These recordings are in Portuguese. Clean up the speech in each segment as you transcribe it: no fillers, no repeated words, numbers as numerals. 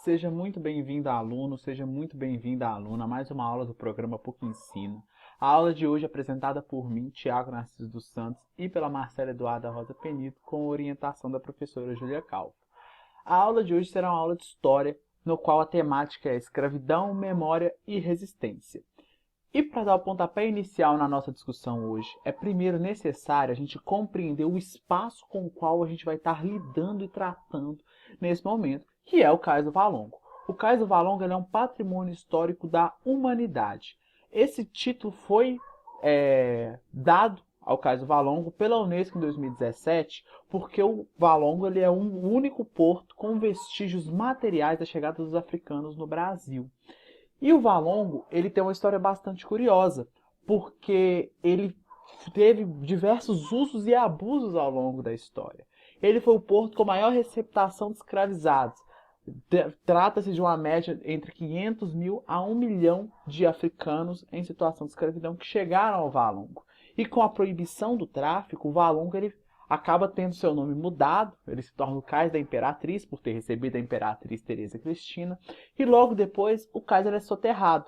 Seja muito bem-vindo, aluno, seja muito bem-vinda, aluna, a mais uma aula do programa PUC Ensina. A aula de hoje é apresentada por mim, Tiago Narciso dos Santos, e pela Marcela Eduarda Rosa Penito, com orientação da professora Júlia Calvo. A aula de hoje será uma aula de história, no qual a temática é escravidão, memória e resistência. E para dar o pontapé inicial na nossa discussão hoje, é primeiro necessário a gente compreender o espaço com o qual a gente vai estar lidando e tratando nesse momento, que é o Cais do Valongo. O Cais do Valongo é um patrimônio histórico da humanidade. Esse título foi dado ao Cais do Valongo pela Unesco em 2017, porque o Valongo ele é um único porto com vestígios materiais da chegada dos africanos no Brasil. E o Valongo, ele tem uma história bastante curiosa, porque ele teve diversos usos e abusos ao longo da história. Ele foi o porto com maior receptação de escravizados. Trata-se de uma média entre 500 mil a 1 milhão de africanos em situação de escravidão que chegaram ao Valongo. E com a proibição do tráfico, o Valongo ele acaba tendo seu nome mudado, ele se torna o Cais da Imperatriz, por ter recebido a Imperatriz Teresa Cristina, e logo depois o cais é soterrado.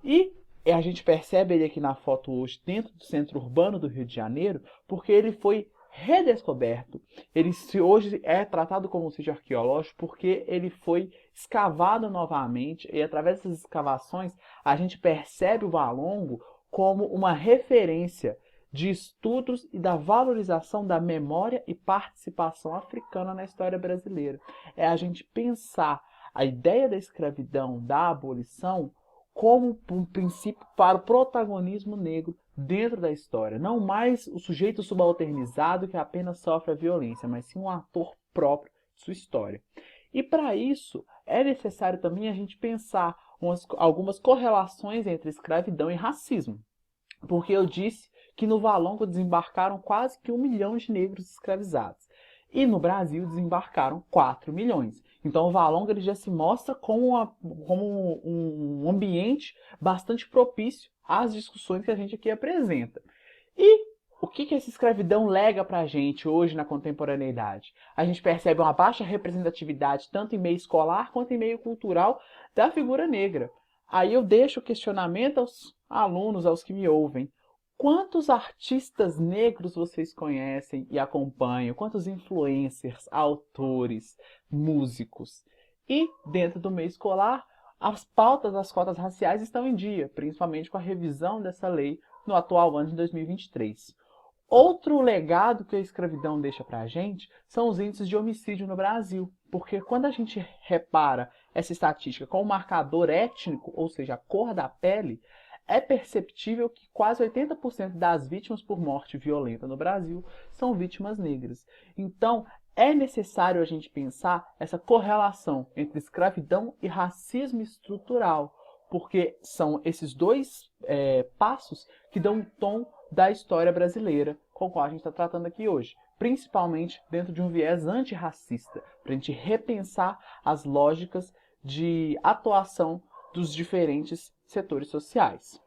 E a gente percebe ele aqui na foto hoje dentro do centro urbano do Rio de Janeiro, porque ele foi redescoberto. Ele hoje é tratado como um sítio arqueológico porque ele foi escavado novamente, e através dessas escavações a gente percebe o Valongo como uma referência de estudos e da valorização da memória e participação africana na história brasileira. É a gente pensar a ideia da escravidão, da abolição, como um princípio para o protagonismo negro dentro da história. Não mais o sujeito subalternizado que apenas sofre a violência, mas sim um ator próprio de sua história. E para isso, é necessário também a gente pensar algumas correlações entre escravidão e racismo. Porque eu disse que no Valongo desembarcaram quase que 1 milhão de negros escravizados. E no Brasil desembarcaram 4 milhões. Então o Valongo ele já se mostra como um ambiente bastante propício às discussões que a gente aqui apresenta. E o que essa escravidão lega para a gente hoje na contemporaneidade? A gente percebe uma baixa representatividade tanto em meio escolar quanto em meio cultural da figura negra. Aí eu deixo o questionamento aos alunos, aos que me ouvem. Quantos artistas negros vocês conhecem e acompanham? Quantos influencers, autores, músicos? E, dentro do meio escolar, as pautas das cotas raciais estão em dia, principalmente com a revisão dessa lei no atual ano de 2023. Outro legado que a escravidão deixa para a gente são os índices de homicídio no Brasil, porque quando a gente repara essa estatística com o marcador étnico, ou seja, a cor da pele, é perceptível que quase 80% das vítimas por morte violenta no Brasil são vítimas negras. Então, é necessário a gente pensar essa correlação entre escravidão e racismo estrutural, porque são esses dois passos que dão o tom da história brasileira com o qual a gente está tratando aqui hoje, principalmente dentro de um viés antirracista, para a gente repensar as lógicas de atuação dos diferentes setores sociais.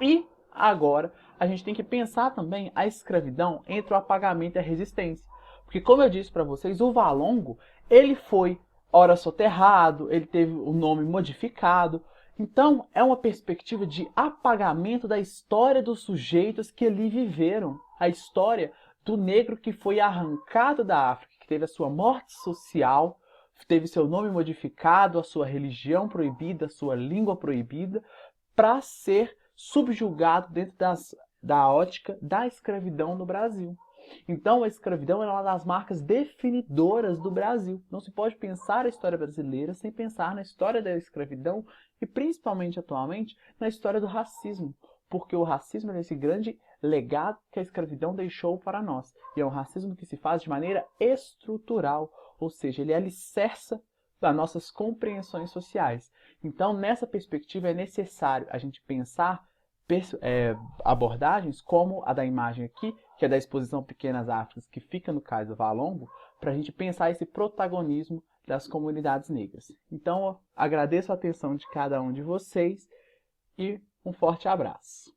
E agora a gente tem que pensar também a escravidão entre o apagamento e a resistência, porque como eu disse para vocês, o Valongo ele foi ora soterrado, ele teve o nome modificado. Então, é uma perspectiva de apagamento da história dos sujeitos que ali viveram. A história do negro que foi arrancado da África, que teve a sua morte social, teve seu nome modificado, a sua religião proibida, a sua língua proibida, para ser subjugado dentro da ótica da escravidão no Brasil. Então, a escravidão é uma das marcas definidoras do Brasil. Não se pode pensar a história brasileira sem pensar na história da escravidão e, principalmente atualmente, na história do racismo. Porque o racismo é esse grande legado que a escravidão deixou para nós. E é um racismo que se faz de maneira estrutural, ou seja, ele alicerça das nossas compreensões sociais. Então, nessa perspectiva, é necessário a gente pensar abordagens como a da imagem aqui, que é da exposição Pequenas Áfricas, que fica no Cais do Valongo, para a gente pensar esse protagonismo das comunidades negras. Então, eu agradeço a atenção de cada um de vocês e um forte abraço.